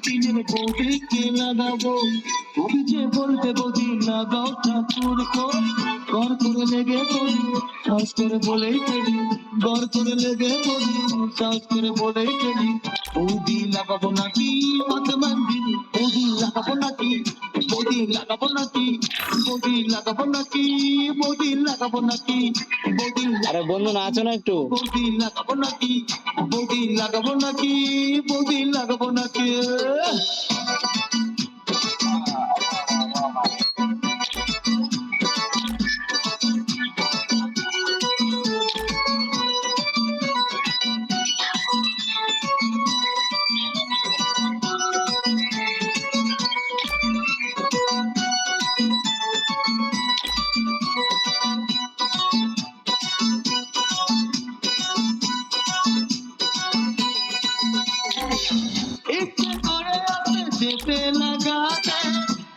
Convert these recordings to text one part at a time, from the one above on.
দিনের বৌদিকে লাগাবো। অভিজে বলতে বৌদি লাগাও ঠাকুর গড় করে লেগে পড়ি, সাহস করে বলেই ফেলি, গড় করে লেগে পড়ি, সাহস করে বলেই ফেলি। বৌদি লাগাবো নাকি বর্তমান দিনে, বৌদি লাগাবো নাকি, বৌদি লাগাবো নাকি, বৌদি লাগাবো নাকি, বৌদি লাগাবো নাকি, বৌদি আরে বন্ধু নাচো না একটু। বৌদি লাগাবো নাকি, বৌদি লাগাবো নাকি, বৌদি লাগাবো নাকি। ইচ্ছে করে আসতে যেতে লাগাতে,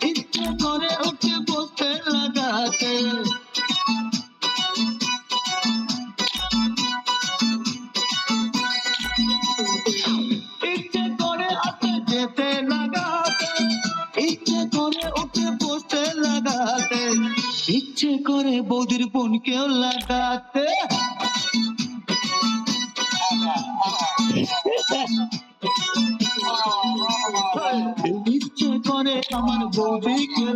ইচ্ছে করে উঠে বসতে লাগাতে, ইচ্ছে করে আসতে যেতে লাগাতে, ইচ্ছে করে উঠে বসতে লাগাতে, ইচ্ছে করে বৌদির বোনকেও লাগাতে। ইচ্ছে করে আমার বৌদিকে